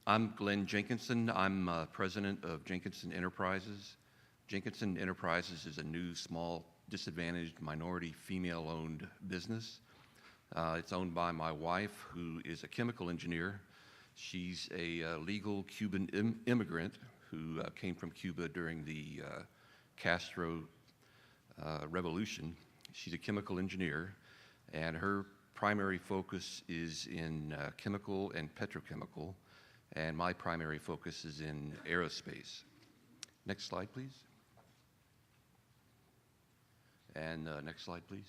I'm Glenn Jenkinson. I'm president of Jenkinson Enterprises. Jenkinson Enterprises is a new, small, disadvantaged, minority, female-owned business. It's owned by my wife, who is a chemical engineer. She's a legal Cuban immigrant who came from Cuba during the Castro revolution. She's a chemical engineer, and her primary focus is in chemical and petrochemical, and my primary focus is in aerospace. Next slide, please. And next slide, please.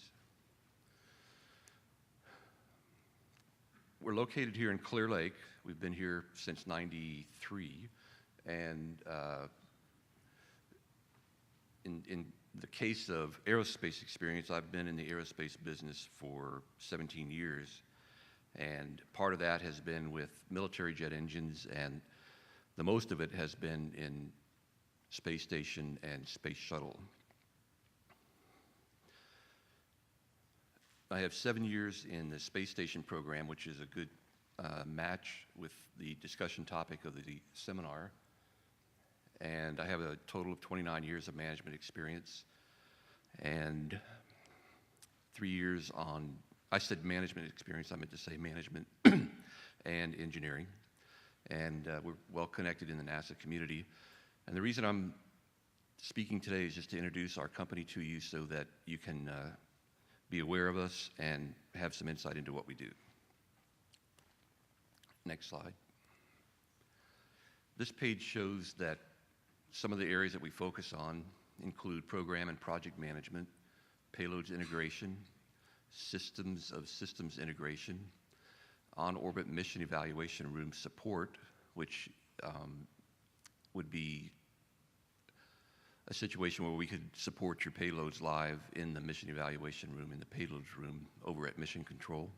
We're located here in Clear Lake. We've been here since '93, and in the case of aerospace experience, I've been in the aerospace business for 17 years, and part of that has been with military jet engines, and the most of it has been in space station and space shuttle. I have 7 years in the space station program, which is a good match with the discussion topic of the seminar. And I have a total of 29 years of management experience and 3 years on, I said management experience, I meant to say management and engineering. And we're well connected in the NASA community. And the reason I'm speaking today is just to introduce our company to you so that you can be aware of us and have some insight into what we do. Next slide. This page shows that some of the areas that we focus on include program and project management, payloads integration, systems of systems integration, on-orbit mission evaluation room support, which would be a situation where we could support your payloads live in the mission evaluation room, in the payloads room over at Mission Control.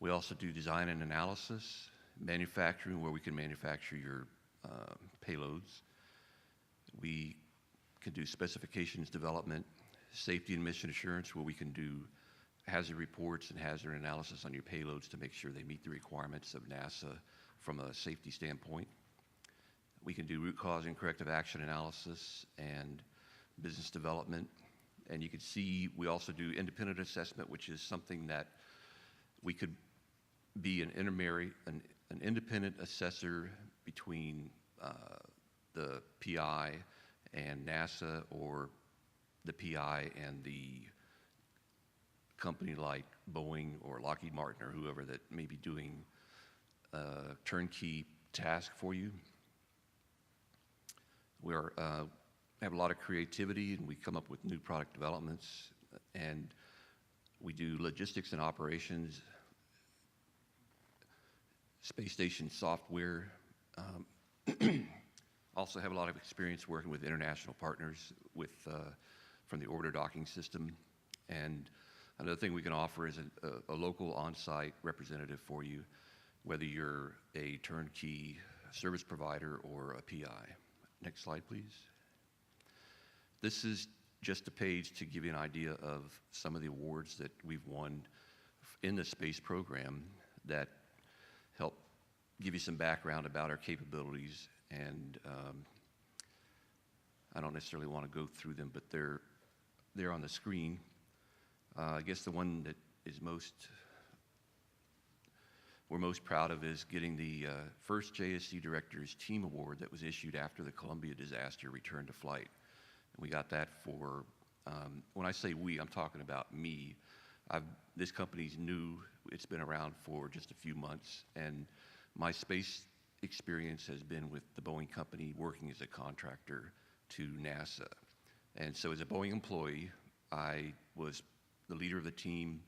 We also do design and analysis, manufacturing, where we can manufacture your payloads. We can do specifications development, safety and mission assurance, where we can do hazard reports and hazard analysis on your payloads to make sure they meet the requirements of NASA from a safety standpoint. We can do root cause and corrective action analysis and business development. And you can see we also do independent assessment, which is something that we could be an independent assessor between the PI and NASA, or the PI and the company like Boeing or Lockheed Martin or whoever that may be doing a turnkey task for you. We have a lot of creativity, and we come up with new product developments, and we do logistics and operations, space station software. Also have a lot of experience working with international partners from the orbiter docking system. And another thing we can offer is a local on-site representative for you, whether you're a turnkey service provider or a PI. Next slide, please. This is just a page to give you an idea of some of the awards that we've won in the space program that help give you some background about our capabilities. And I don't necessarily want to go through them, but they're on the screen. I guess the one that is we're most proud of is getting the first JSC Directors Team Award that was issued after the Columbia disaster returned to flight. And we got that for, when I say we, I'm talking about me. This company's new. It's been around for just a few months, and my space experience has been with the Boeing company working as a contractor to NASA. And so as a Boeing employee, I was the leader of the team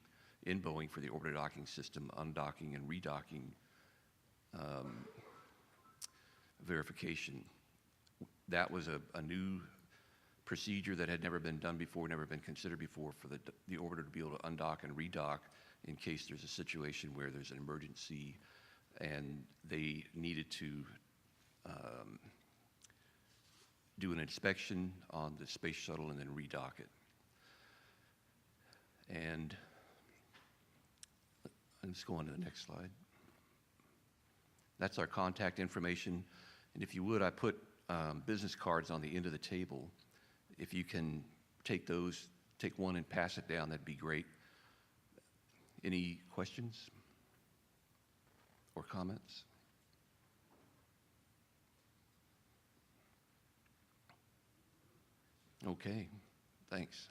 in Boeing for the orbiter docking system, undocking and redocking verification. That was a new procedure that had never been done before, never been considered before, for the orbiter to be able to undock and redock in case there's a situation where there's an emergency and they needed to do an inspection on the space shuttle and then redock it. And let's go on to the next slide. That's our contact information. And if you would, I put business cards on the end of the table. If you can take those, take one and pass it down, that'd be great. Any questions or comments? Okay, thanks.